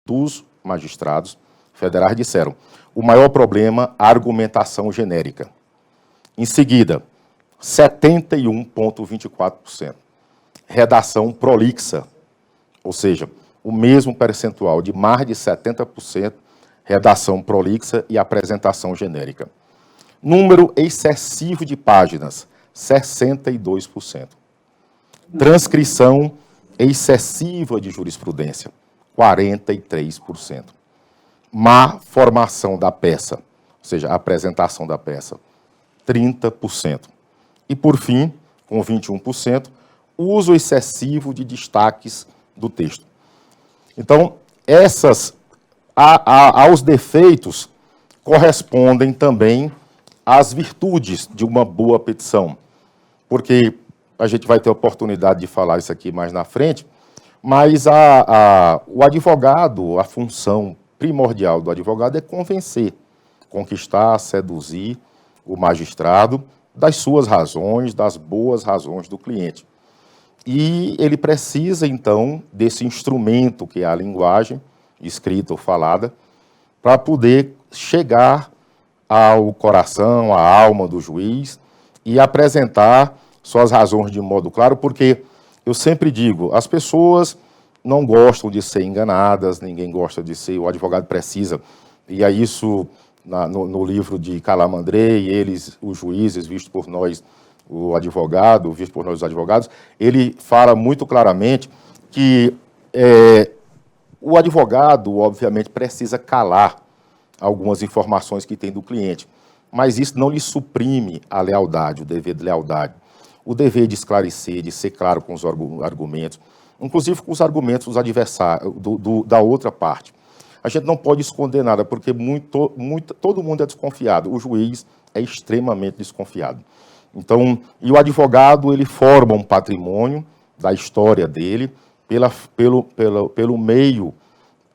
dos magistrados federais disseram: o maior problema, a argumentação genérica. Em seguida, 71,24%. Redação prolixa, ou seja, o mesmo percentual de mais de 70%, redação prolixa e apresentação genérica. Número excessivo de páginas, 62%. Transcrição excessiva de jurisprudência, 43%. Má formação da peça, ou seja, a apresentação da peça, 30%. E, por fim, com 21%, uso excessivo de destaques do texto. Então, aos defeitos correspondem também às virtudes de uma boa petição, porque a gente vai ter oportunidade de falar isso aqui mais na frente, mas o advogado, a função primordial do advogado é convencer, conquistar, seduzir o magistrado das suas razões, das boas razões do cliente. E ele precisa, então, desse instrumento que é a linguagem, escrita ou falada, para poder chegar ao coração, à alma do juiz e apresentar suas razões de modo claro, porque eu sempre digo, as pessoas não gostam de ser enganadas, ninguém gosta de ser, o advogado precisa, e é isso no livro de Calamandrei, os juízes, visto por nós, o advogado, visto por nós os advogados, ele fala muito claramente que o advogado, obviamente, precisa calar algumas informações que tem do cliente, mas isso não lhe suprime a lealdade, o dever de lealdade, o dever de esclarecer, de ser claro com os argumentos, inclusive com os argumentos dos adversários, da outra parte. A gente não pode esconder nada, porque todo mundo é desconfiado, o juiz é extremamente desconfiado. Então, e o advogado, ele forma um patrimônio da história dele, pelo meio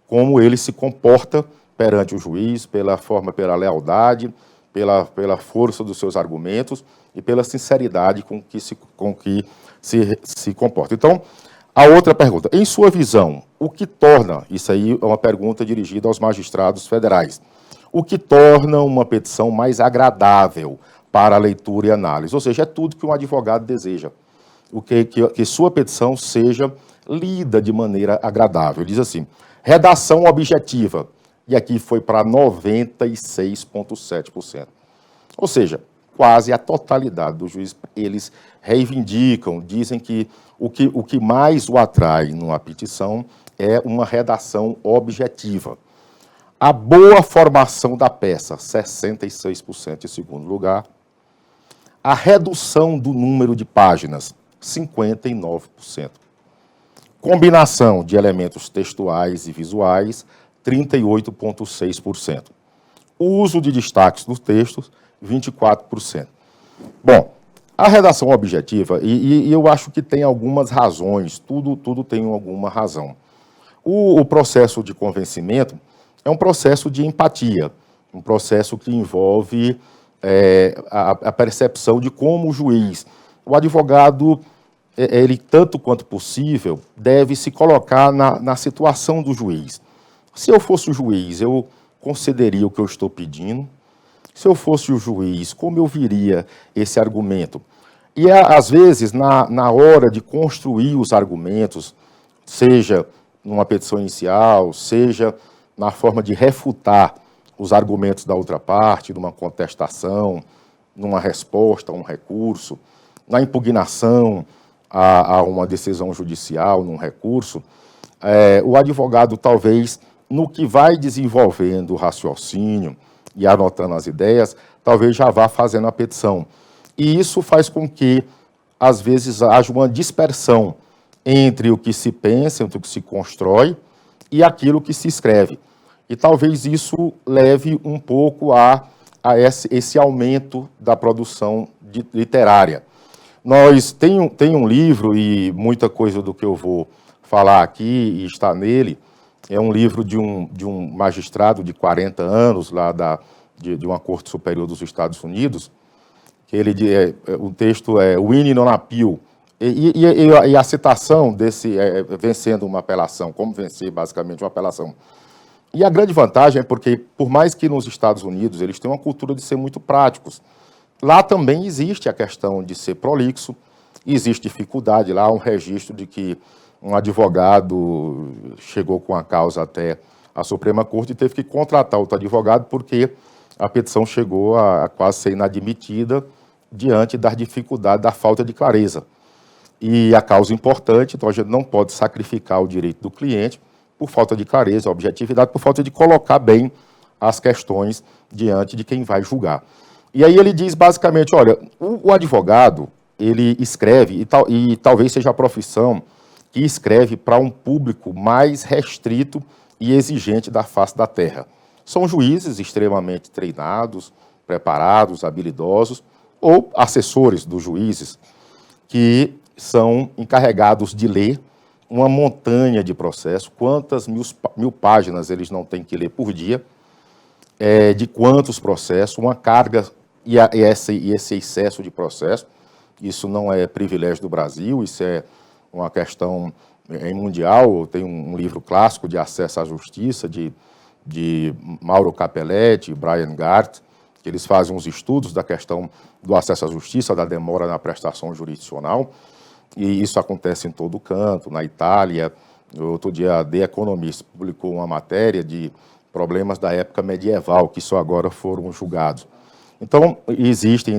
como ele se comporta perante o juiz, pela lealdade, pela força dos seus argumentos e pela sinceridade com que se comporta. Então, a outra pergunta, em sua visão, o que torna, isso aí é uma pergunta dirigida aos magistrados federais, o que torna uma petição mais agradável para a leitura e análise? Ou seja, é tudo que um advogado deseja, que sua petição seja lida de maneira agradável. Diz assim, redação objetiva, e aqui foi para 96,7%. Ou seja, quase a totalidade dos juízes, eles reivindicam, dizem que o que mais o atrai numa petição é uma redação objetiva. A boa formação da peça, 66% em segundo lugar. A redução do número de páginas, 59%. Combinação de elementos textuais e visuais, 38,6%. O uso de destaques nos textos, 24%. Bom, a redação objetiva, e eu acho que tem algumas razões, tudo tem alguma razão. O processo de convencimento é um processo de empatia, um processo que envolve a percepção de como o juiz, o advogado, ele, tanto quanto possível, deve se colocar na situação do juiz. Se eu fosse o juiz, eu concederia o que eu estou pedindo. Se eu fosse o juiz, como eu viria esse argumento? E, às vezes, na hora de construir os argumentos, seja numa petição inicial, seja na forma de refutar os argumentos da outra parte, numa contestação, numa resposta a um recurso, na impugnação a uma decisão judicial, num recurso, o advogado, talvez, no que vai desenvolvendo o raciocínio e anotando as ideias, talvez já vá fazendo a petição. E isso faz com que, às vezes, haja uma dispersão entre o que se pensa, entre o que se constrói e aquilo que se escreve. E talvez isso leve um pouco a esse aumento da produção literária. Tem um livro, e muita coisa do que eu vou falar aqui e está nele, é um livro de um magistrado de 40 anos, lá de uma Corte Superior dos Estados Unidos, que o texto é Winnie on Appeal, E a citação desse, vencendo uma apelação, como vencer basicamente uma apelação. E a grande vantagem é porque, por mais que nos Estados Unidos eles tenham uma cultura de ser muito práticos, lá também existe a questão de ser prolixo, existe dificuldade, lá há um registro de que um advogado chegou com a causa até a Suprema Corte e teve que contratar outro advogado porque a petição chegou a quase ser inadmitida diante das dificuldades, da falta de clareza. E a causa é importante, então a gente não pode sacrificar o direito do cliente por falta de clareza, objetividade, por falta de colocar bem as questões diante de quem vai julgar. E aí ele diz basicamente, olha, o advogado, ele escreve, e talvez seja a profissão que escreve para um público mais restrito e exigente da face da terra. São juízes extremamente treinados, preparados, habilidosos, ou assessores dos juízes, que são encarregados de ler uma montanha de processos, quantas mil páginas eles não têm que ler por dia, de quantos processos, uma carga e esse excesso de processo. Isso não é privilégio do Brasil, isso é uma questão mundial. Tem um livro clássico de acesso à justiça, de Mauro Capelletti e Brian Gart, que eles fazem uns estudos da questão do acesso à justiça, da demora na prestação jurisdicional, e isso acontece em todo canto, na Itália. Outro dia, a The Economist publicou uma matéria de problemas da época medieval, que só agora foram julgados. Então, existe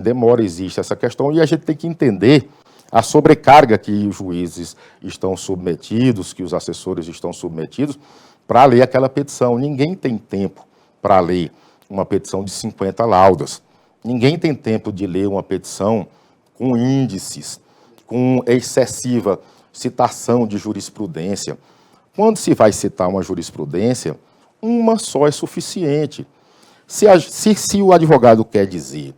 essa questão, e a gente tem que entender a sobrecarga que os juízes estão submetidos, que os assessores estão submetidos, para ler aquela petição. Ninguém tem tempo para ler uma petição de 50 laudas. Ninguém tem tempo de ler uma petição com índices, com excessiva citação de jurisprudência. Quando se vai citar uma jurisprudência, uma só é suficiente. Se o advogado quer dizer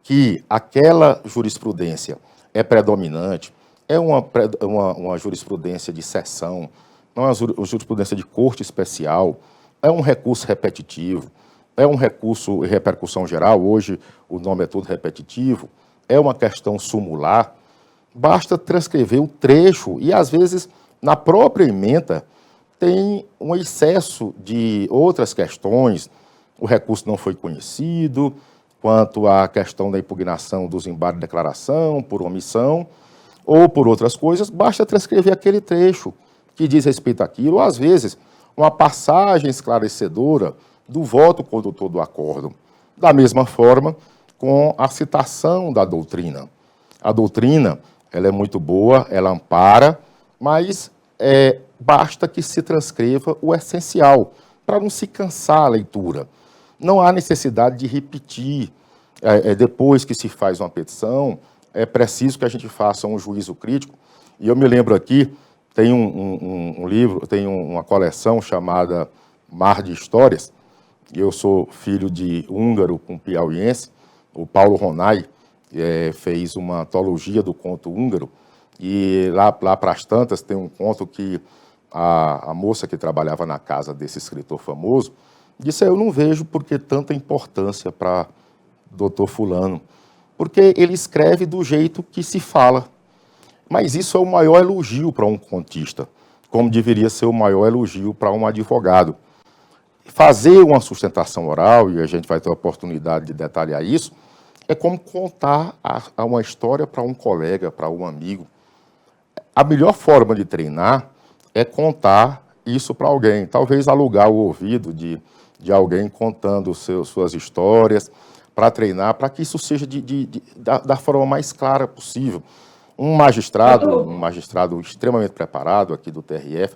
que aquela jurisprudência é predominante, é uma jurisprudência de seção, não é uma jurisprudência de corte especial, é um recurso repetitivo, é um recurso em repercussão geral, hoje o nome é todo repetitivo, é uma questão sumular, basta transcrever o trecho e, às vezes, na própria ementa, tem um excesso de outras questões. O recurso não foi conhecido, quanto à questão da impugnação dos embargos de declaração, por omissão, ou por outras coisas, basta transcrever aquele trecho que diz respeito àquilo, ou, às vezes, uma passagem esclarecedora do voto condutor do acórdão. Da mesma forma, com a citação da doutrina. A doutrina, ela é muito boa, ela ampara, mas basta que se transcreva o essencial, para não se cansar a leitura. Não há necessidade de repetir. Depois que se faz uma petição, é preciso que a gente faça um juízo crítico. E eu me lembro aqui, tem um livro, tem uma coleção chamada Mar de Histórias. Eu sou filho de húngaro com piauiense. O Paulo Ronay fez uma antologia do conto húngaro. E lá para as tantas tem um conto que a moça que trabalhava na casa desse escritor famoso disse: eu não vejo por que tanta importância para doutor fulano, porque ele escreve do jeito que se fala. Mas isso é o maior elogio para um contista, como deveria ser o maior elogio para um advogado. Fazer uma sustentação oral, e a gente vai ter a oportunidade de detalhar isso, é como contar uma história para um colega, para um amigo. A melhor forma de treinar é contar isso para alguém, talvez alugar o ouvido de alguém contando suas histórias, para treinar, para que isso seja da forma mais clara possível. Um magistrado extremamente preparado aqui do TRF,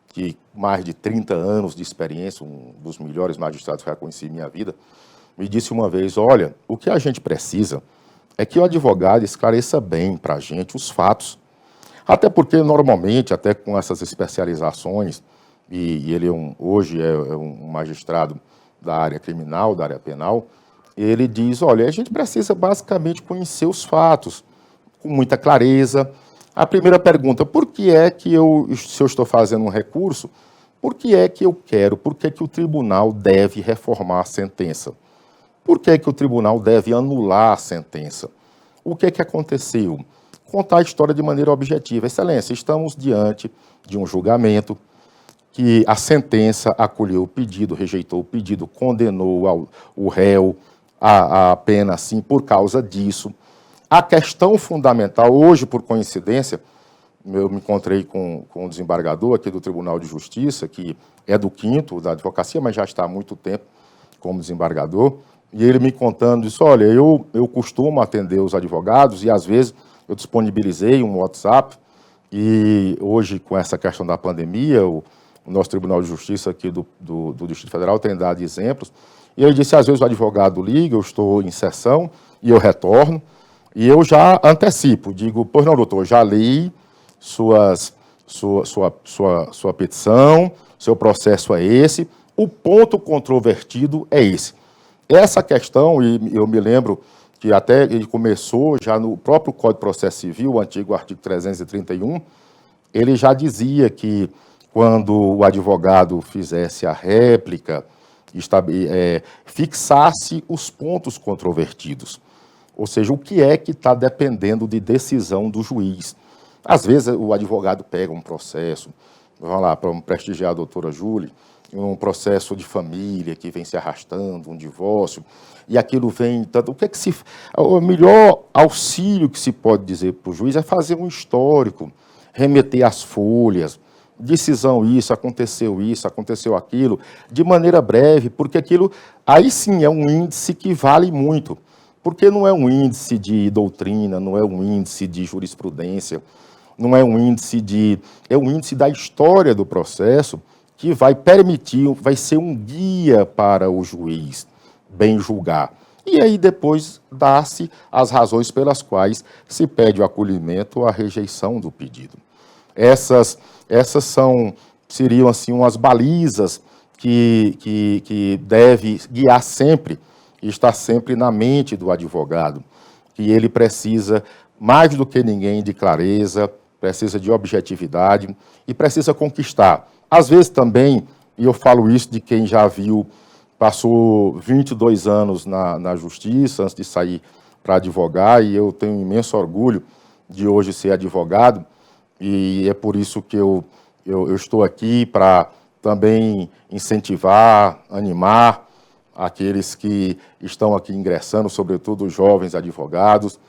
que mais de 30 anos de experiência, um dos melhores magistrados que eu conheci em minha vida, me disse uma vez: olha, o que a gente precisa é que o advogado esclareça bem para a gente os fatos. Até porque, normalmente, até com essas especializações, e ele hoje é um magistrado da área criminal, da área penal, ele diz: olha, a gente precisa basicamente conhecer os fatos com muita clareza. A primeira pergunta: por que é que se eu estou fazendo um recurso, por que é que eu quero, por que é que o tribunal deve reformar a sentença? Por que é que o tribunal deve anular a sentença? O que é que aconteceu? contar a história de maneira objetiva. Excelência, estamos diante de um julgamento que a sentença acolheu o pedido, rejeitou o pedido, condenou o réu a pena, sim, por causa disso. A questão fundamental, hoje, por coincidência, eu me encontrei com um desembargador aqui do Tribunal de Justiça, que é do 5º da advocacia, mas já está há muito tempo como desembargador, e ele me contando, disse, olha, eu costumo atender os advogados e, às vezes, eu disponibilizei um WhatsApp, e hoje, com essa questão da pandemia, o nosso Tribunal de Justiça aqui do Distrito Federal tem dado exemplos, e ele disse, às vezes o advogado liga, eu estou em sessão, e eu retorno, e eu já antecipo, digo, pois não, doutor, já li sua petição, seu processo é esse, o ponto controvertido é esse. Essa questão, e eu me lembro que até ele começou já no próprio Código de Processo Civil, o antigo artigo 331, ele já dizia que quando o advogado fizesse a réplica, fixasse os pontos controvertidos. Ou seja, o que é que está dependendo de decisão do juiz. Às vezes o advogado pega um processo, vamos lá, para prestigiar a doutora Júlia, um processo de família que vem se arrastando, um divórcio, e aquilo vem tanto. O que é que o melhor auxílio que se pode dizer para o juiz é fazer um histórico, remeter às folhas, decisão isso, aconteceu aquilo, de maneira breve, porque aquilo aí sim é um índice que vale muito. Porque não é um índice de doutrina, não é um índice de jurisprudência, não é um índice é um índice da história do processo que vai permitir, vai ser um guia para o juiz bem julgar. E aí depois dá-se as razões pelas quais se pede o acolhimento ou a rejeição do pedido. Essas seriam assim umas balizas que deve guiar sempre e está sempre na mente do advogado, que ele precisa, mais do que ninguém, de clareza, precisa de objetividade e precisa conquistar. Às vezes também, e eu falo isso de quem já viu, passou 22 anos na justiça antes de sair para advogar, e eu tenho um imenso orgulho de hoje ser advogado, e é por isso que eu estou aqui para também incentivar, animar aqueles que estão aqui ingressando, sobretudo os jovens advogados.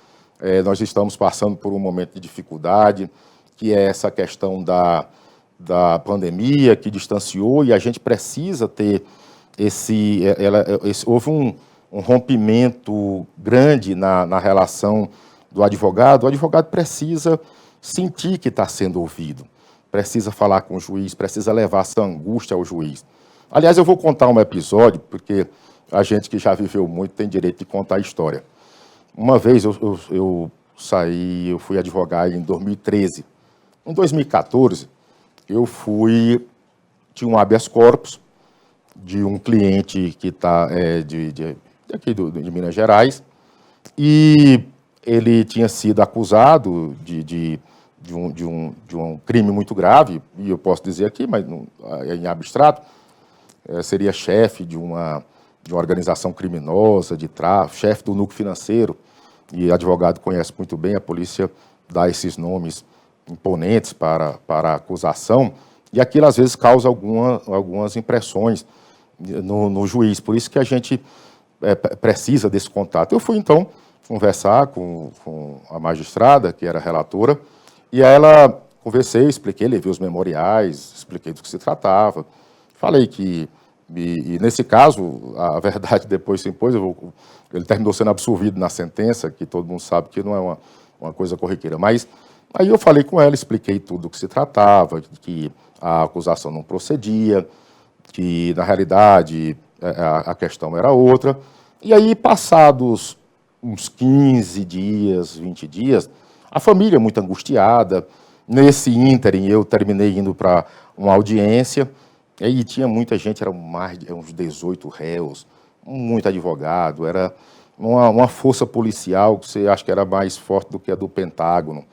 Nós estamos passando por um momento de dificuldade, que é essa questão da pandemia, que distanciou, e a gente precisa ter houve um rompimento grande na relação do advogado. O advogado precisa sentir que está sendo ouvido, precisa falar com o juiz, precisa levar essa angústia ao juiz. Aliás, eu vou contar um episódio, porque a gente que já viveu muito tem direito de contar a história. Uma vez eu fui advogar em 2013. Em 2014, tinha um habeas corpus de um cliente que está aqui de Minas Gerais, e ele tinha sido acusado de um crime muito grave, e eu posso dizer aqui, mas não, em abstrato, seria chefe de uma organização criminosa, de tráfico, chefe do núcleo financeiro, e advogado conhece muito bem, a polícia dá esses nomes imponentes para a acusação, e aquilo às vezes causa algumas impressões no juiz, por isso que a gente precisa desse contato. Eu fui então conversar com a magistrada, que era relatora, e a ela conversei, expliquei, levei os memoriais, expliquei do que se tratava, falei que, e nesse caso, a verdade depois se impôs, ele terminou sendo absolvido na sentença, que todo mundo sabe que não é uma coisa corriqueira, mas aí eu falei com ela, expliquei tudo do que se tratava, que a acusação não procedia, que na realidade a questão era outra, e aí passados uns 15 dias, 20 dias, a família muito angustiada. Nesse ínterim eu terminei indo para uma audiência, e tinha muita gente, eram uns 18 réus, muito advogado, era uma força policial que você acha que era mais forte do que a do Pentágono.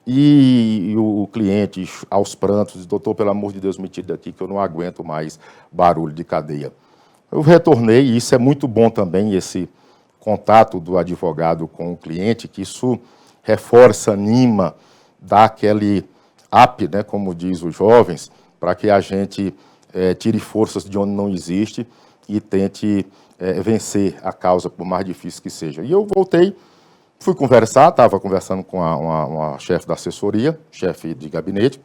E o cliente, aos prantos, disse, doutor, pelo amor de Deus, me tire daqui que eu não aguento mais barulho de cadeia. Eu retornei, e isso é muito bom também, esse contato do advogado com o cliente, que isso reforça, anima, dá aquele up, né, como diz os jovens, para que a gente tire forças de onde não existe e tente vencer a causa, por mais difícil que seja. E eu voltei, fui conversar, estava conversando com uma chefe da assessoria, chefe de gabinete.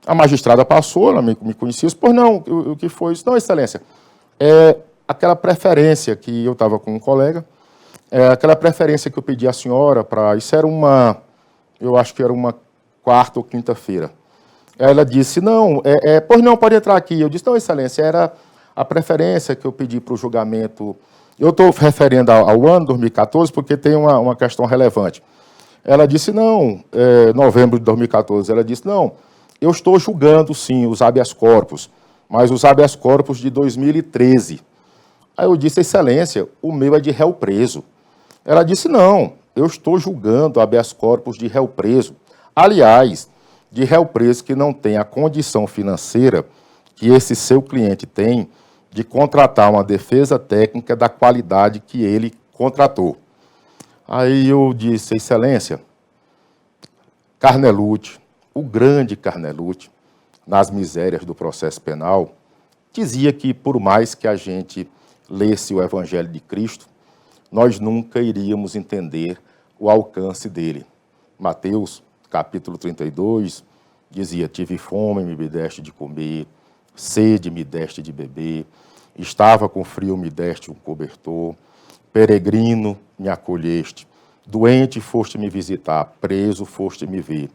A magistrada passou, ela me conhecia, disse, pois não, o que foi isso? Não, excelência, aquela preferência que eu estava com um colega, aquela preferência que eu pedi à senhora para... Isso era eu acho que era uma quarta ou quinta-feira. Ela disse, não, pois não, pode entrar aqui. Eu disse, não, excelência, era a preferência que eu pedi para o julgamento. Eu estou referendo ao ano 2014 porque tem uma questão relevante. Ela disse, não, novembro de 2014, ela disse, não, eu estou julgando, sim, os habeas corpus, mas os habeas corpus de 2013. Aí eu disse, excelência, o meu é de réu preso. Ela disse, não, eu estou julgando habeas corpus de réu preso. Aliás, de réu preso que não tem a condição financeira que esse seu cliente tem de contratar uma defesa técnica da qualidade que ele contratou. Aí eu disse, excelência, Carnelutti, o grande Carnelutti, nas misérias do processo penal, dizia que por mais que a gente lesse o Evangelho de Cristo, nós nunca iríamos entender o alcance dele. Mateus, capítulo 32, dizia, tive fome, me deste de comer, sede, me deste de beber, estava com frio, me deste um cobertor, peregrino, me acolheste, doente, foste me visitar, preso, foste me ver.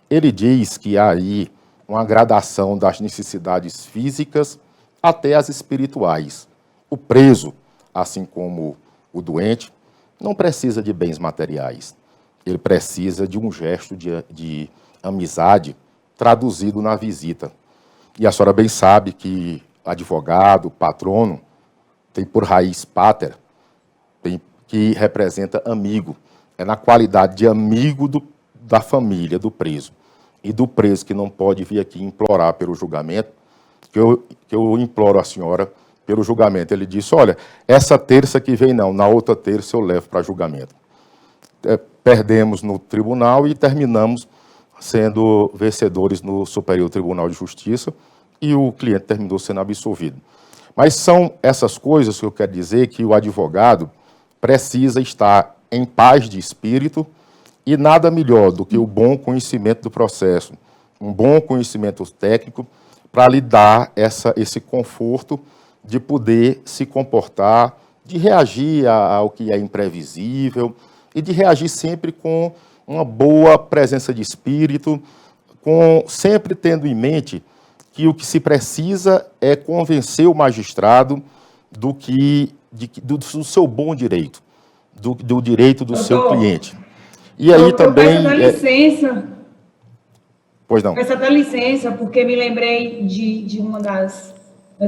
Ele diz que há aí uma gradação das necessidades físicas até as espirituais. O preso, assim como o doente, não precisa de bens materiais. Ele precisa de um gesto de amizade traduzido na visita. E a senhora bem sabe que advogado, patrono, tem por raiz pater, que representa amigo. É na qualidade de amigo da família do preso. E do preso que não pode vir aqui implorar pelo julgamento, que eu imploro à senhora pelo julgamento. Ele disse, olha, essa terça que vem não, na outra terça eu levo para julgamento. Perdemos no tribunal e terminamos sendo vencedores no Superior Tribunal de Justiça e o cliente terminou sendo absolvido. Mas são essas coisas que eu quero dizer que o advogado precisa estar em paz de espírito e nada melhor do que o bom conhecimento do processo, um bom conhecimento técnico para lhe dar esse conforto de poder se comportar, de reagir ao que é imprevisível e de reagir sempre com uma boa presença de espírito, sempre tendo em mente que o que se precisa é convencer o magistrado do seu bom direito, do direito do seu cliente. E aí também... Eu peço até licença. Pois não. Peço até licença, porque me lembrei de uma das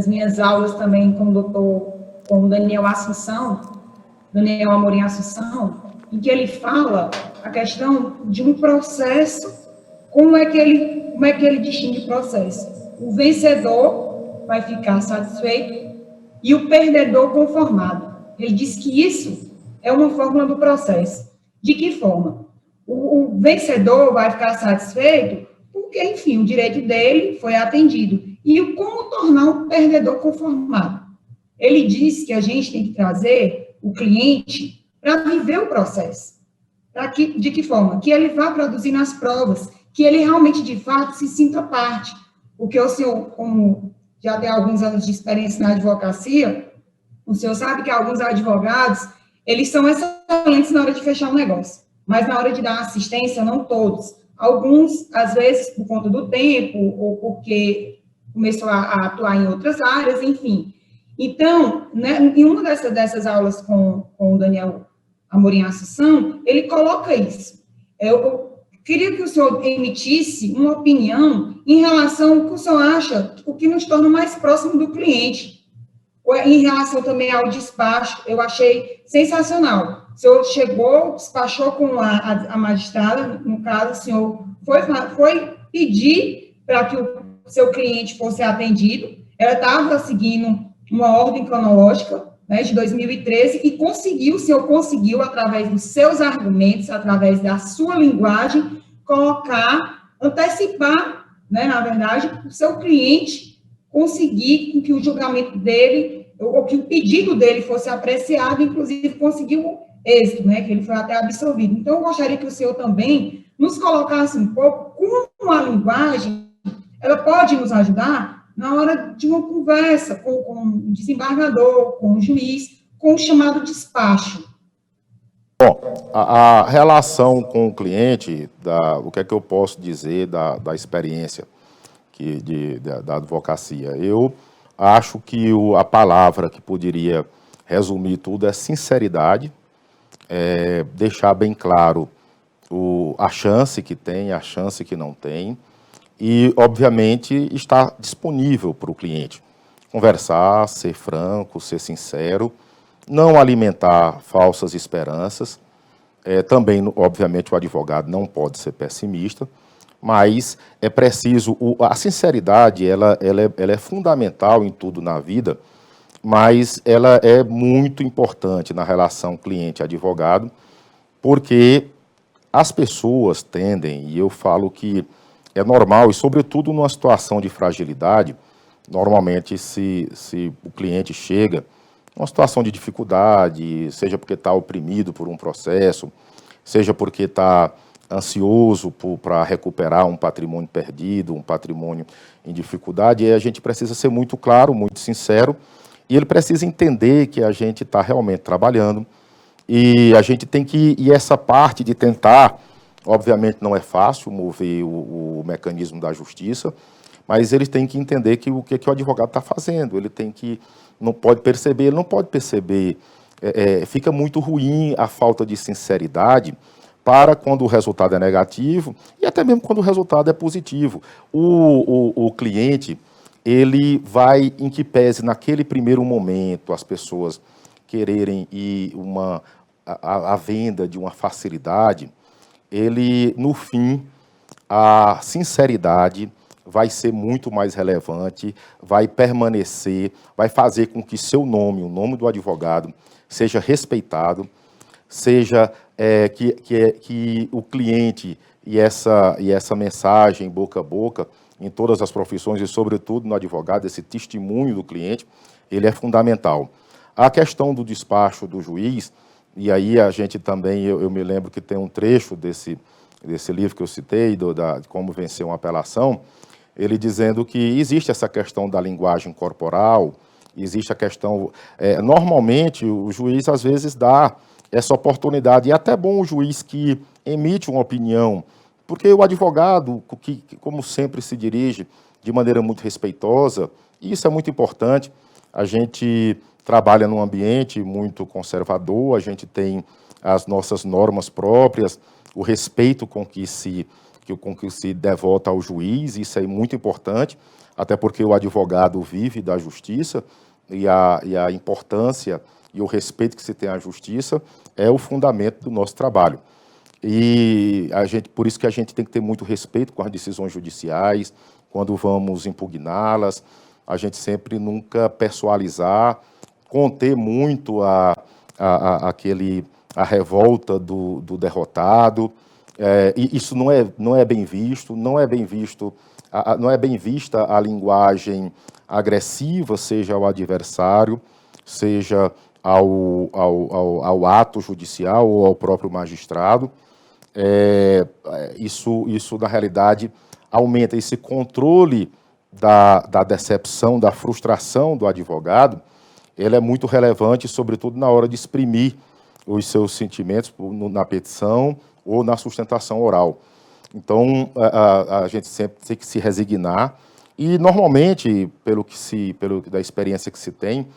minhas aulas também com o Daniel Amorim Assunção, em que ele fala a questão de um processo, como é que ele distingue o processo. O vencedor vai ficar satisfeito e o perdedor conformado. Ele diz que isso é uma fórmula do processo. De que forma? O vencedor vai ficar satisfeito porque, enfim, o direito dele foi atendido. E como tornar um perdedor conformado? Ele diz que a gente tem que trazer o cliente para viver o processo. De que forma? Que ele vá produzir nas provas, que ele realmente, de fato, se sinta parte. Porque o senhor, como já tem alguns anos de experiência na advocacia, o senhor sabe que alguns advogados, eles são excelentes na hora de fechar um negócio, mas na hora de dar assistência, não todos. Alguns, às vezes, por conta do tempo, ou porque começou a atuar em outras áreas, enfim. Então, né, em uma dessas aulas com o Daniel Amorim Assunção, ele coloca isso. Eu queria que o senhor emitisse uma opinião em relação ao que o senhor acha, o que nos torna mais próximo do cliente. Em relação também ao despacho, eu achei sensacional. O senhor chegou, despachou com a magistrada, no caso, o senhor foi pedir para que o seu cliente fosse atendido, ela estava seguindo uma ordem cronológica, né, de 2013, e conseguiu, o senhor conseguiu, através dos seus argumentos, através da sua linguagem, antecipar, né, na verdade, o seu cliente conseguir que o julgamento dele, ou que o pedido dele fosse apreciado, inclusive conseguiu êxito, né, que ele foi até absolvido. Então, eu gostaria que o senhor também nos colocasse um pouco como a linguagem, ela pode nos ajudar na hora de uma conversa com o desembargador, com o juiz, com o chamado despacho. A relação com o cliente, o que é que eu posso dizer da experiência da advocacia? Eu acho que a palavra que poderia resumir tudo é sinceridade, deixar bem claro a chance que tem, a chance que não tem, e, obviamente, estar disponível para o cliente. Conversar, ser franco, ser sincero, não alimentar falsas esperanças. Também, obviamente, o advogado não pode ser pessimista, mas é preciso... A sinceridade, ela é fundamental em tudo na vida, mas ela é muito importante na relação cliente-advogado, porque as pessoas tendem, e eu falo que é normal, e sobretudo numa situação de fragilidade, normalmente se o cliente chega numa situação de dificuldade, seja porque está oprimido por um processo, seja porque está ansioso para recuperar um patrimônio perdido, um patrimônio em dificuldade, e a gente precisa ser muito claro, muito sincero, e ele precisa entender que a gente está realmente trabalhando, e a gente tem que, e essa parte de tentar, obviamente não é fácil mover o mecanismo da justiça, mas eles têm que entender que o que o advogado está fazendo, ele não pode perceber, fica muito ruim a falta de sinceridade para quando o resultado é negativo e até mesmo quando o resultado é positivo. O cliente, ele vai, em que pese naquele primeiro momento as pessoas quererem ir a venda de uma facilidade, ele, no fim, a sinceridade vai ser muito mais relevante, vai permanecer, vai fazer com que seu nome, o nome do advogado, seja respeitado, seja que o cliente e essa mensagem boca a boca, em todas as profissões e, sobretudo, no advogado, esse testemunho do cliente, ele é fundamental. A questão do despacho do juiz, e aí a gente também, eu me lembro que tem um trecho desse livro que eu citei, de Como Vencer uma Apelação, ele dizendo que existe essa questão da linguagem corporal, existe a questão... normalmente, o juiz, às vezes, dá essa oportunidade, e é até bom o juiz que emite uma opinião, porque o advogado, que como sempre se dirige de maneira muito respeitosa, e isso é muito importante, a gente trabalha num ambiente muito conservador, a gente tem as nossas normas próprias, o respeito com que se devota ao juiz, isso é muito importante, até porque o advogado vive da justiça, e a importância e o respeito que se tem à justiça é o fundamento do nosso trabalho. E por isso que a gente tem que ter muito respeito com as decisões judiciais, quando vamos impugná-las, a gente sempre nunca pessoalizar, conter muito a revolta do derrotado. E isso não é bem visto, não é bem vista a linguagem agressiva, seja ao adversário, seja ao ato judicial ou ao próprio magistrado. Isso, na realidade, aumenta esse controle da decepção, da frustração do advogado. Ele é muito relevante, sobretudo na hora de exprimir os seus sentimentos na petição ou na sustentação oral. Então, a gente sempre tem que se resignar e, normalmente, da experiência que se tem,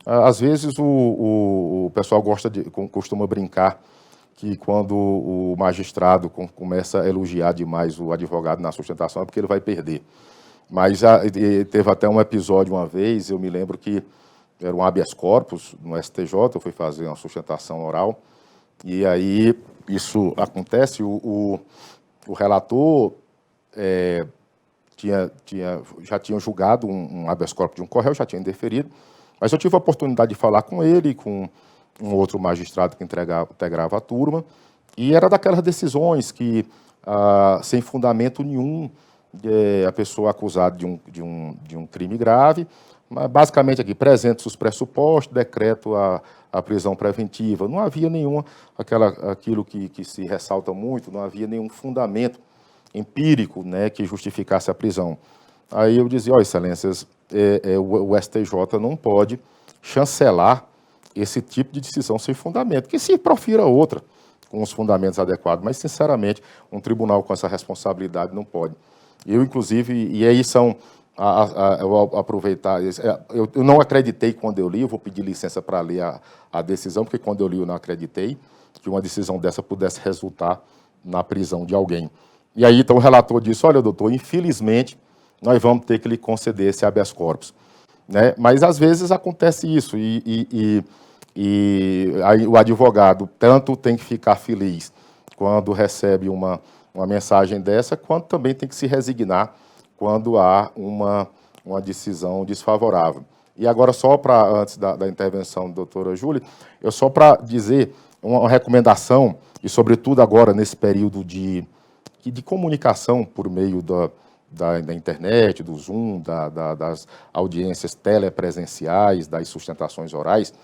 às vezes o pessoal costuma brincar que quando o magistrado começa a elogiar demais o advogado na sustentação é porque ele vai perder. Mas teve até um episódio uma vez, eu me lembro que era um habeas corpus no STJ, eu fui fazer uma sustentação oral, e aí isso acontece, o relator já tinha julgado um habeas corpus de um co-réu, já tinha indeferido, Mas eu tive a oportunidade de falar com ele, com um outro magistrado que integrava a turma, e era daquelas decisões que, sem fundamento nenhum, a pessoa acusada de um crime grave, mas basicamente aqui, presentes os pressupostos, decreto a prisão preventiva. Não havia nenhum, aquilo que se ressalta muito, não havia nenhum fundamento empírico, né, que justificasse a prisão. Aí eu dizia, excelências, o STJ não pode chancelar esse tipo de decisão sem fundamento, que se profira outra com os fundamentos adequados, mas, sinceramente, um tribunal com essa responsabilidade não pode. Eu, inclusive, e aí eu vou aproveitar, eu não acreditei quando eu li, eu vou pedir licença para ler a decisão, porque quando eu li eu não acreditei que uma decisão dessa pudesse resultar na prisão de alguém. E aí, então, o relator disse, olha, doutor, infelizmente, nós vamos ter que lhe conceder esse habeas corpus. Né? Mas, às vezes, acontece isso, e aí o advogado tanto tem que ficar feliz quando recebe uma mensagem dessa, quanto também tem que se resignar quando há uma decisão desfavorável. E agora, só para, antes da intervenção da doutora Júlia, eu só para dizer uma recomendação, e sobretudo agora nesse período de comunicação por meio da internet, do Zoom, das audiências telepresenciais, das sustentações orais.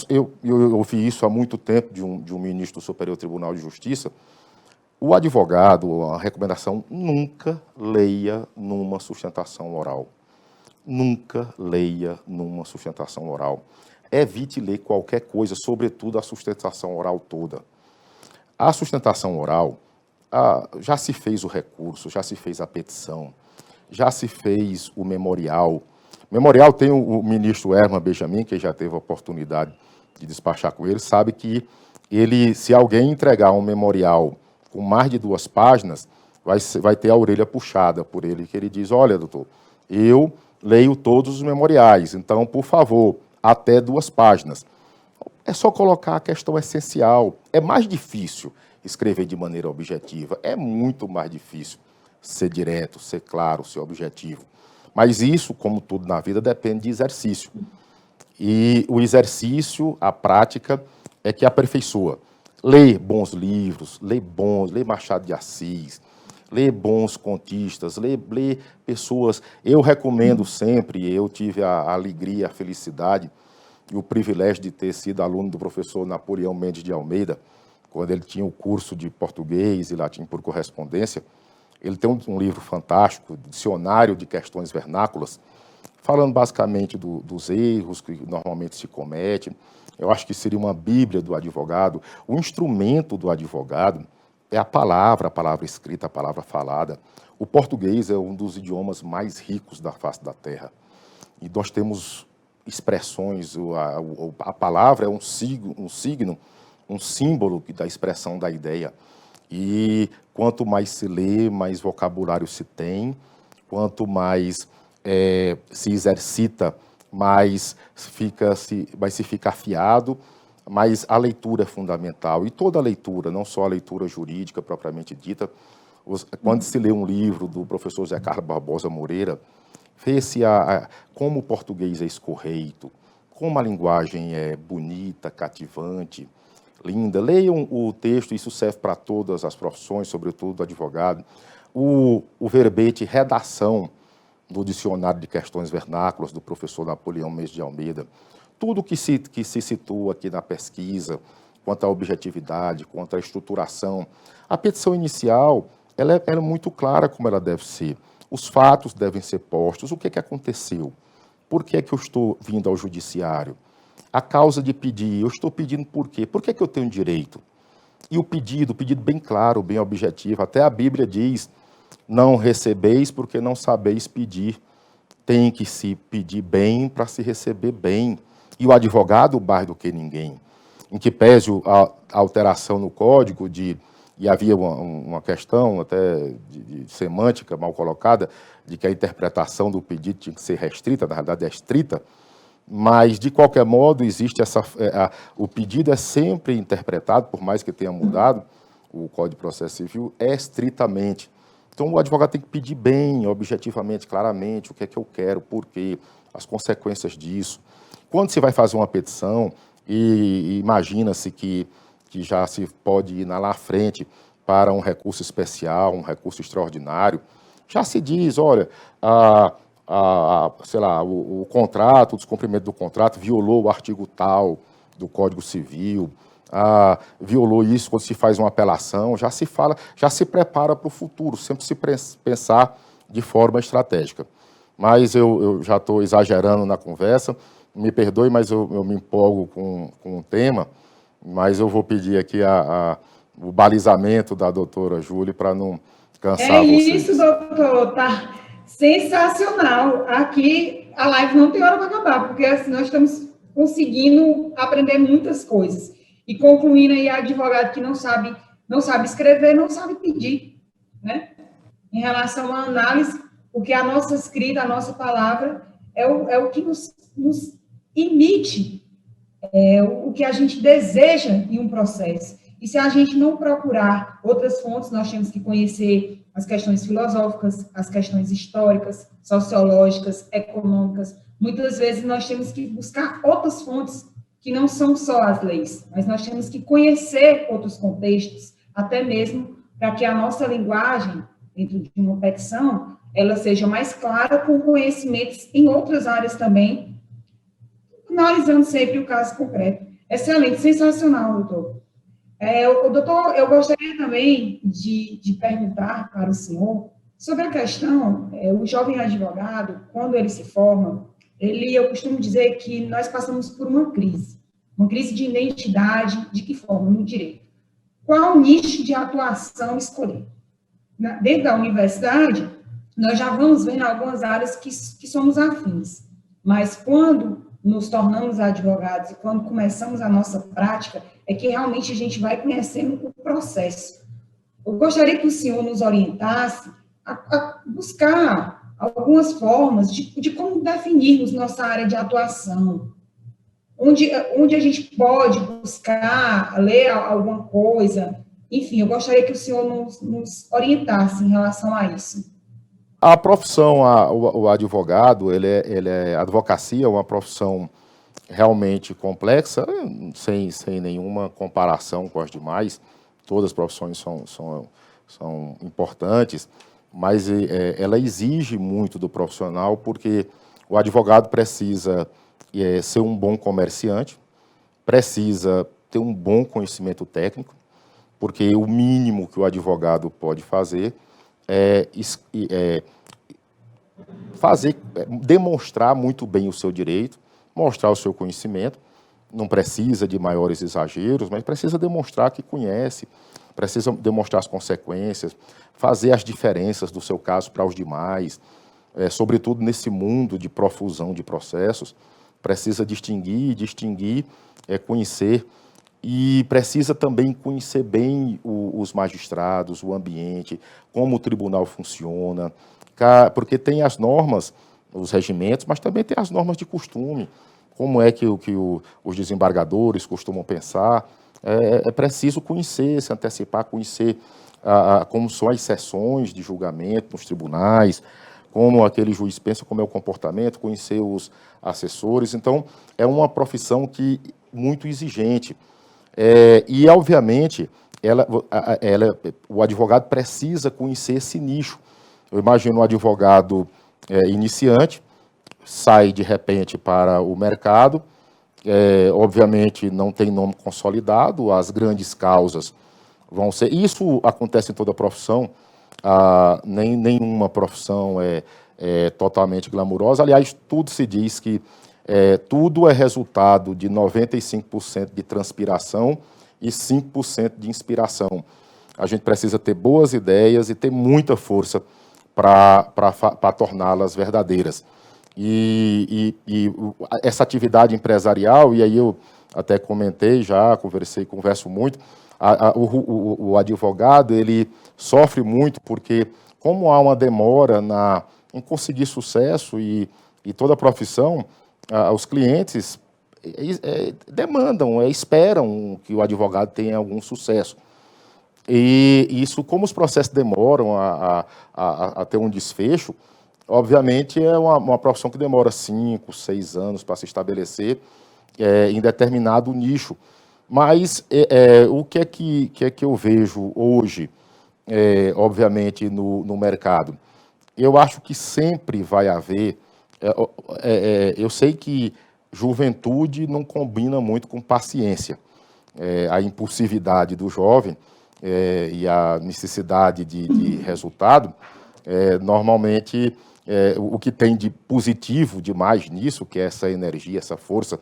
Eu ouvi isso há muito tempo de um ministro do Superior Tribunal de Justiça. O advogado, a recomendação, nunca leia numa sustentação oral. Nunca leia numa sustentação oral. Evite ler qualquer coisa, sobretudo a sustentação oral toda. A sustentação oral, já se fez o recurso, já se fez a petição, já se fez o memorial. O memorial tem o ministro Herman Benjamin, que já teve a oportunidade de despachar com ele, sabe que se alguém entregar um memorial com mais de 2 páginas, vai ter a orelha puxada por ele, que ele diz, olha, doutor, eu leio todos os memoriais, então, por favor, até 2 páginas. É só colocar a questão essencial. É mais difícil escrever de maneira objetiva, é muito mais difícil ser direto, ser claro, ser objetivo. Mas isso, como tudo na vida, depende de exercício. E o exercício, a prática, é que aperfeiçoa. Lê bons livros, lê Machado de Assis, lê bons contistas, lê pessoas. Eu recomendo sempre, eu tive a alegria, a felicidade e o privilégio de ter sido aluno do professor Napoleão Mendes de Almeida, quando ele tinha o curso de português e latim por correspondência. Ele tem um livro fantástico, Dicionário de Questões Vernáculas, falando basicamente dos erros que normalmente se cometem. Eu acho que seria uma bíblia do advogado. O instrumento do advogado é a palavra escrita, a palavra falada. O português é um dos idiomas mais ricos da face da terra. E nós temos expressões, a palavra é um signo, um símbolo da expressão da ideia. E quanto mais se lê, mais vocabulário se tem, quanto mais se exercita, mais se fica afiado, mas a leitura é fundamental. E toda a leitura, não só a leitura jurídica propriamente dita, quando se lê um livro do professor Zé Carlos Barbosa Moreira, vê-se como o português é escorreito, como a linguagem é bonita, cativante, linda. Leiam o texto, isso serve para todas as profissões, sobretudo do advogado. O verbete redação do Dicionário de Questões Vernáculas, do professor Napoleão Mendes de Almeida. Tudo que se situa aqui na pesquisa, quanto à objetividade, quanto à estruturação. A petição inicial, ela é muito clara como ela deve ser. Os fatos devem ser postos. O que aconteceu? Por que eu estou vindo ao judiciário? A causa de pedir, eu estou pedindo por quê? Por que eu tenho direito? E o pedido bem claro, bem objetivo. Até a Bíblia diz, não recebeis porque não sabeis pedir. Tem que se pedir bem para se receber bem. E o advogado mais do que ninguém. Em que pese a alteração no código e havia uma questão até de semântica mal colocada, de que a interpretação do pedido tinha que ser restrita, na verdade é estrita, mas, de qualquer modo, existe o pedido é sempre interpretado, por mais que tenha mudado o Código de Processo Civil, estritamente. Então, o advogado tem que pedir bem, objetivamente, claramente, o que é que eu quero, por quê, as consequências disso. Quando se vai fazer uma petição, e imagina-se que já se pode ir lá à frente para um recurso especial, um recurso extraordinário, já se diz, olha, sei lá, o contrato, o descumprimento do contrato violou o artigo tal do Código Civil, violou isso quando se faz uma apelação, já se fala, já se prepara para o futuro, sempre se pensar de forma estratégica. Mas eu já estou exagerando na conversa, me perdoe, mas eu me empolgo com o tema, mas eu vou pedir aqui o balizamento da doutora Júlia para não cansar vocês. É isso, doutor, tá sensacional. Aqui a live não tem hora para acabar, porque assim, nós estamos conseguindo aprender muitas coisas. E concluindo aí, advogado que não sabe escrever, não sabe pedir, né? Em relação à análise, porque a nossa escrita, a nossa palavra é o que nos emite o que a gente deseja em um processo. E se a gente não procurar outras fontes, nós temos que conhecer as questões filosóficas, as questões históricas, sociológicas, econômicas. Muitas vezes nós temos que buscar outras fontes que não são só as leis, mas nós temos que conhecer outros contextos, até mesmo para que a nossa linguagem, dentro de uma petição, ela seja mais clara, com conhecimentos em outras áreas também, analisando sempre o caso concreto. Excelente, sensacional, doutor. Doutor, eu gostaria também de perguntar para o senhor sobre a questão, o jovem advogado, quando ele se forma, eu costumo dizer que nós passamos por uma crise de identidade, de que forma? No direito. Qual nicho de atuação escolher? Dentro da universidade, nós já vamos ver em algumas áreas que somos afins, mas quando nos tornamos advogados e quando começamos a nossa prática, é que realmente a gente vai conhecendo o processo. Eu gostaria que o senhor nos orientasse a buscar algumas formas de como definirmos nossa área de atuação, onde a gente pode buscar, ler alguma coisa. Enfim, eu gostaria que o senhor nos orientasse em relação a isso. A profissão, o advogado, a advocacia é uma profissão realmente complexa, sem nenhuma comparação com as demais. Todas as profissões são importantes, mas ela exige muito do profissional, porque o advogado precisa ser um bom comerciante, precisa ter um bom conhecimento técnico, porque o mínimo que o advogado pode fazer é demonstrar muito bem o seu direito, mostrar o seu conhecimento. Não precisa de maiores exageros, mas precisa demonstrar que conhece, precisa demonstrar as consequências, fazer as diferenças do seu caso para os demais, sobretudo nesse mundo de profusão de processos, precisa distinguir, conhecer, e precisa também conhecer bem os magistrados, o ambiente, como o tribunal funciona, porque tem as normas, os regimentos, mas também tem as normas de costume, como é que os desembargadores costumam pensar. É preciso conhecer, se antecipar, conhecer como são as sessões de julgamento nos tribunais, como aquele juiz pensa, como é o comportamento, conhecer os assessores. Então, é uma profissão muito exigente. E, obviamente, o advogado precisa conhecer esse nicho. Eu imagino um advogado iniciante, sai de repente para o mercado, obviamente não tem nome consolidado, as grandes causas vão ser... Isso acontece em toda a profissão, nenhuma profissão é totalmente glamurosa. Aliás, tudo se diz que tudo é resultado de 95% de transpiração e 5% de inspiração. A gente precisa ter boas ideias e ter muita força para torná-las verdadeiras. E essa atividade empresarial, e aí eu até comentei já, converso muito, o advogado, ele sofre muito porque, como há uma demora em conseguir sucesso e toda a profissão, os clientes demandam, esperam que o advogado tenha algum sucesso. E isso, como os processos demoram a ter um desfecho, obviamente é uma profissão que demora 5, 6 anos para se estabelecer em determinado nicho. Mas o que é que eu vejo hoje, obviamente, no mercado? Eu acho que sempre vai haver. Eu sei que juventude não combina muito com paciência. A impulsividade do jovem e a necessidade de resultado, normalmente o que tem de positivo demais nisso, que é essa energia, essa força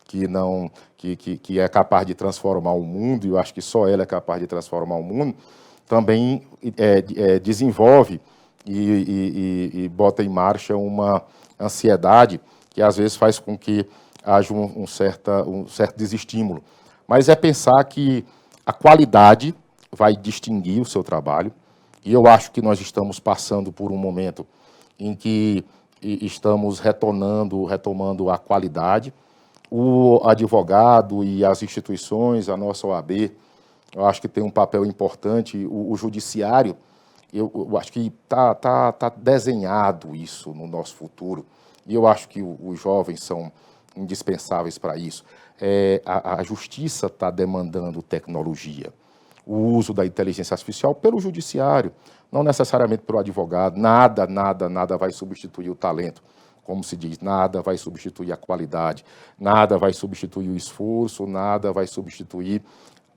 que não que é capaz de transformar o mundo, e eu acho que só ela é capaz de transformar o mundo, também desenvolve e bota em marcha uma ansiedade que às vezes faz com que haja um certo desestímulo. Mas é pensar que a qualidade vai distinguir o seu trabalho, e eu acho que nós estamos passando por um momento em que estamos retomando a qualidade. O advogado e as instituições, a nossa OAB, eu acho que tem um papel importante. O judiciário, eu acho que tá desenhado isso no nosso futuro. E eu acho que os jovens são indispensáveis para isso. A justiça está demandando tecnologia. O uso da inteligência artificial pelo judiciário, não necessariamente pelo advogado. Nada vai substituir o talento. Como se diz, nada vai substituir a qualidade, nada vai substituir o esforço, nada vai substituir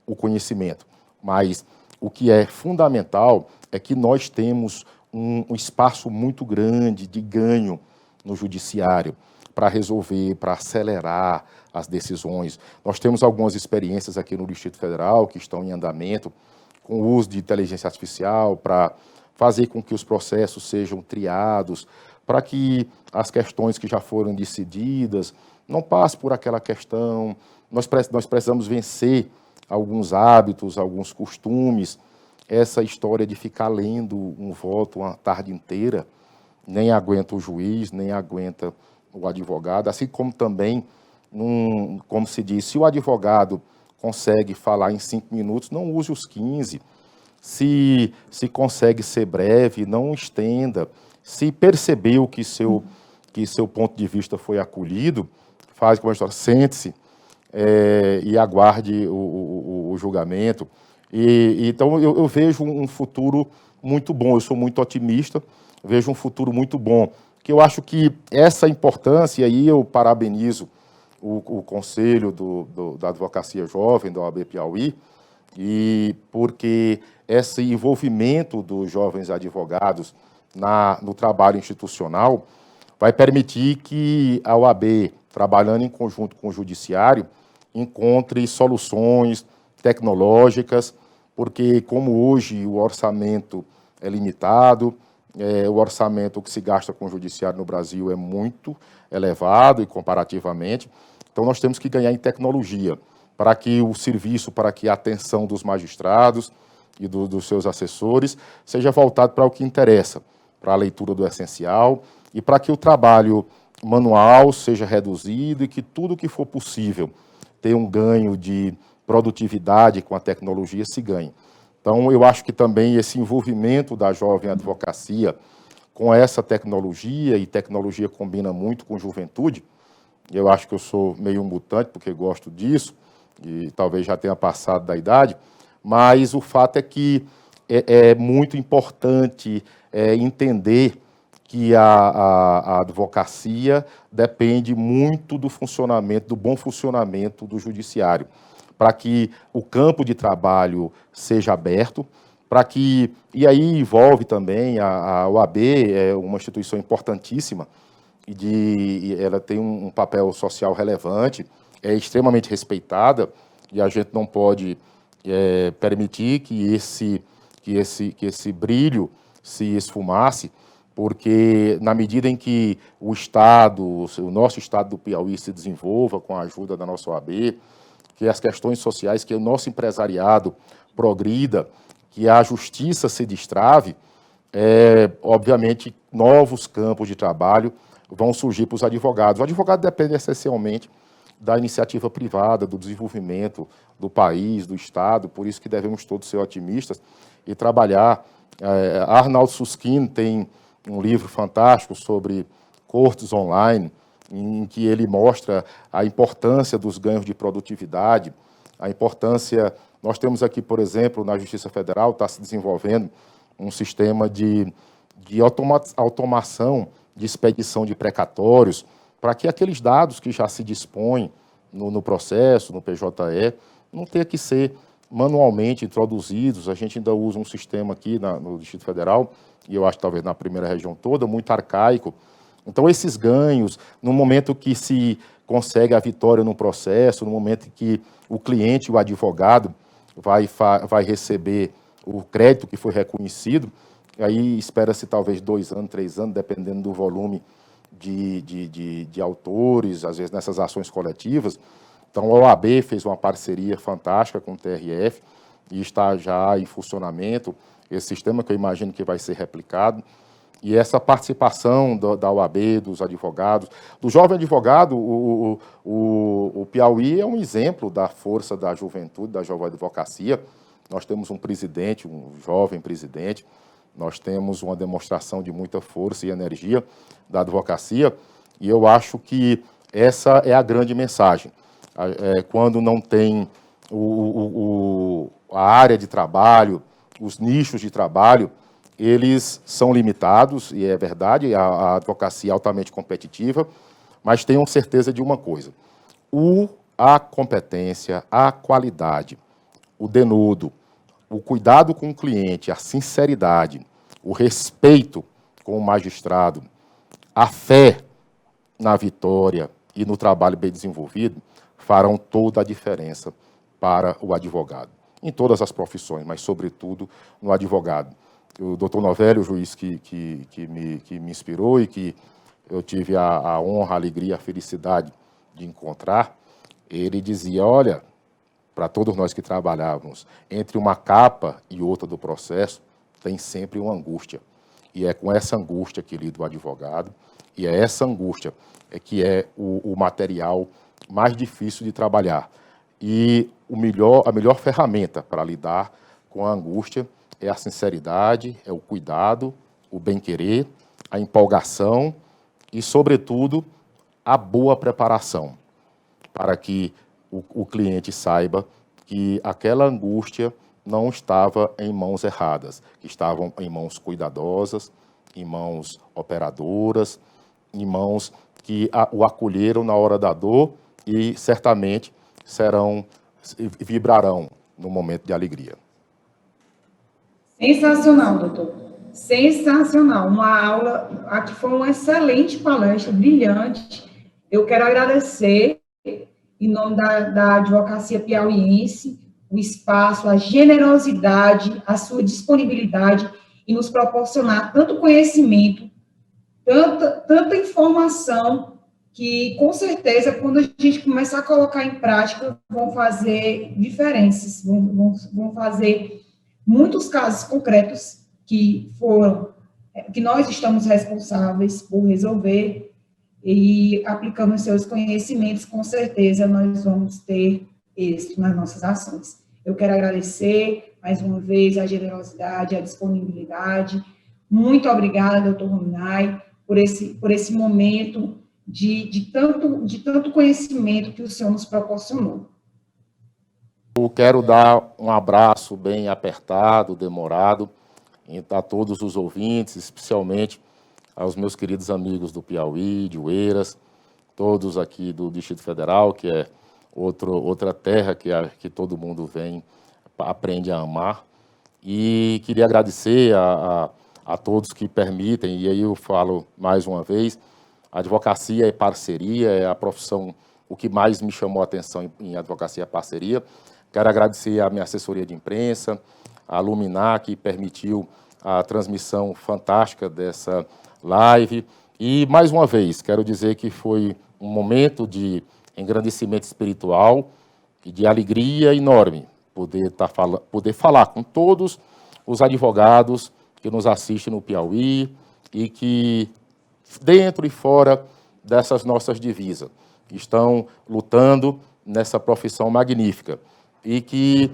o conhecimento. Mas o que é fundamental é que nós temos um espaço muito grande de ganho no judiciário para resolver, para acelerar as decisões. Nós temos algumas experiências aqui no Distrito Federal que estão em andamento com o uso de inteligência artificial para fazer com que os processos sejam triados, para que as questões que já foram decididas não passem por aquela questão. Nós precisamos vencer alguns hábitos, alguns costumes. Essa história de ficar lendo um voto uma tarde inteira, nem aguenta o juiz, nem aguenta o advogado, assim como também, como se diz, se o advogado consegue falar em 5 minutos, não use os 15. Se consegue ser breve, não estenda. Se percebeu que seu ponto de vista foi acolhido, faz como a história, sente-se e aguarde o julgamento. Então, eu vejo um futuro muito bom, eu sou muito otimista, vejo um futuro muito bom, que eu acho que essa importância, e aí eu parabenizo o Conselho da Advocacia Jovem, da OAB Piauí, porque esse envolvimento dos jovens advogados no trabalho institucional vai permitir que a OAB, trabalhando em conjunto com o Judiciário, encontre soluções tecnológicas, porque como hoje o orçamento é limitado, o orçamento que se gasta com o Judiciário no Brasil é muito elevado e comparativamente, então nós temos que ganhar em tecnologia para que o serviço, para que a atenção dos magistrados e dos seus assessores seja voltado para o que interessa, para a leitura do essencial e para que o trabalho manual seja reduzido e que tudo que for possível ter um ganho de produtividade com a tecnologia se ganhe. Então, eu acho que também esse envolvimento da jovem advocacia com essa tecnologia, e tecnologia combina muito com juventude, eu acho que eu sou meio mutante, porque gosto disso, e talvez já tenha passado da idade, mas o fato é que é muito importante entender que a advocacia depende muito do funcionamento, do bom funcionamento do judiciário, para que o campo de trabalho seja aberto, para que, e aí envolve também a OAB, é uma instituição importantíssima, e ela tem um papel social relevante, é extremamente respeitada, e a gente não pode permitir que esse brilho se esfumasse, porque na medida em que o nosso Estado do Piauí se desenvolva com a ajuda da nossa OAB, que as questões sociais, que o nosso empresariado progrida, que a justiça se destrave, obviamente novos campos de trabalho vão surgir para os advogados. O advogado depende essencialmente da iniciativa privada, do desenvolvimento do país, do Estado, por isso que devemos todos ser otimistas e trabalhar. Arnaldo Suskind tem um livro fantástico sobre cortes online, em que ele mostra a importância dos ganhos de produtividade, a importância... Nós temos aqui, por exemplo, na Justiça Federal, está se desenvolvendo um sistema de automação de expedição de precatórios, para que aqueles dados que já se dispõem no processo, no PJE, não tenha que ser manualmente introduzidos. A gente ainda usa um sistema aqui no Distrito Federal, e eu acho que talvez na primeira região toda, muito arcaico. Então, esses ganhos, no momento que se consegue a vitória no processo, no momento em que o cliente, o advogado, vai receber o crédito que foi reconhecido, aí espera-se talvez 2 anos, 3 anos, dependendo do volume de autores, às vezes nessas ações coletivas. Então, a OAB fez uma parceria fantástica com o TRF e está já em funcionamento esse sistema, que eu imagino que vai ser replicado. E essa participação da OAB, dos advogados, do jovem advogado, o Piauí é um exemplo da força da juventude, da jovem advocacia. Nós temos um presidente, um jovem presidente, nós temos uma demonstração de muita força e energia da advocacia, e eu acho que essa é a grande mensagem. Quando não tem a área de trabalho, os nichos de trabalho, eles são limitados, e é verdade, a advocacia é altamente competitiva, mas tenham certeza de uma coisa: a competência, a qualidade, o denodo, o cuidado com o cliente, a sinceridade, o respeito com o magistrado, a fé na vitória e no trabalho bem desenvolvido farão toda a diferença para o advogado, em todas as profissões, mas, sobretudo, no advogado. O doutor Novelli, o juiz que me inspirou e que eu tive a honra, a alegria, a felicidade de encontrar, ele dizia: olha, para todos nós que trabalhávamos, entre uma capa e outra do processo, tem sempre uma angústia. E é com essa angústia que lida o advogado, e é essa angústia que é o material mais difícil de trabalhar. E a melhor ferramenta para lidar com a angústia é a sinceridade, é o cuidado, o bem-querer, a empolgação e, sobretudo, a boa preparação, para que o cliente saiba que aquela angústia não estava em mãos erradas, que estavam em mãos cuidadosas, em mãos operadoras, em mãos que o acolheram na hora da dor e certamente vibrarão no momento de alegria. Sensacional, doutor. Sensacional. Uma aula, aqui foi uma excelente palestra, brilhante. Eu quero agradecer, em nome da advocacia piauiense, o espaço, a generosidade, a sua disponibilidade em nos proporcionar tanto conhecimento, tanta informação, que, com certeza, quando a gente começar a colocar em prática, vão fazer diferenças, vão fazer muitos casos concretos que nós estamos responsáveis por resolver, e aplicando os seus conhecimentos, com certeza nós vamos ter êxito nas nossas ações. Eu quero agradecer, mais uma vez, a generosidade, a disponibilidade. Muito obrigada, doutor Rominay, por esse momento de tanto conhecimento que o senhor nos proporcionou. Eu quero dar um abraço bem apertado, demorado, a todos os ouvintes, especialmente aos meus queridos amigos do Piauí, de Oeiras, todos aqui do Distrito Federal, que é outra terra que todo mundo aprende a amar. E queria agradecer a todos que permitem, e aí eu falo mais uma vez, a advocacia é parceria, é a profissão, o que mais me chamou a atenção em advocacia é parceria. Quero agradecer a minha assessoria de imprensa, a Luminar, que permitiu a transmissão fantástica dessa live. E, mais uma vez, quero dizer que foi um momento de engrandecimento espiritual e de alegria enorme poder falar com todos os advogados que nos assistem no Piauí e que, dentro e fora dessas nossas divisas, estão lutando nessa profissão magnífica. E que,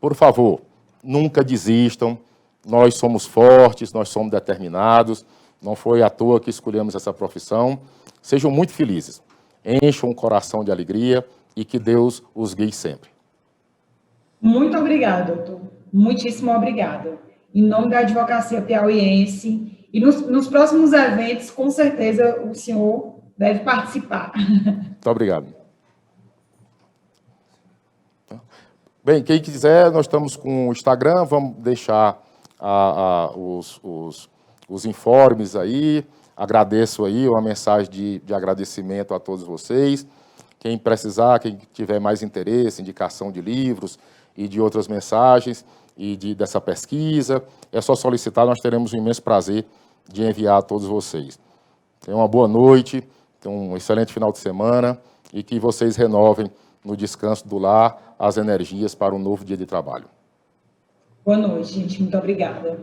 por favor, nunca desistam. Nós somos fortes, nós somos determinados Não foi à toa que escolhemos essa profissão. Sejam muito felizes, encham o coração de alegria e que Deus os guie sempre. Muito obrigada, doutor. Muitíssimo obrigada. Em nome da advocacia piauiense, e nos próximos eventos, com certeza, o senhor deve participar. Muito obrigado. Bem, quem quiser, nós estamos com o Instagram, vamos deixar os informes aí. Agradeço aí uma mensagem de agradecimento a todos vocês. Quem precisar, quem tiver mais interesse, indicação de livros e de outras mensagens e dessa pesquisa, é só solicitar, nós teremos um imenso prazer de enviar a todos vocês. Tenham uma boa noite, tenham um excelente final de semana e que vocês renovem no descanso do lar as energias para um novo dia de trabalho. Boa noite, gente. Muito obrigada.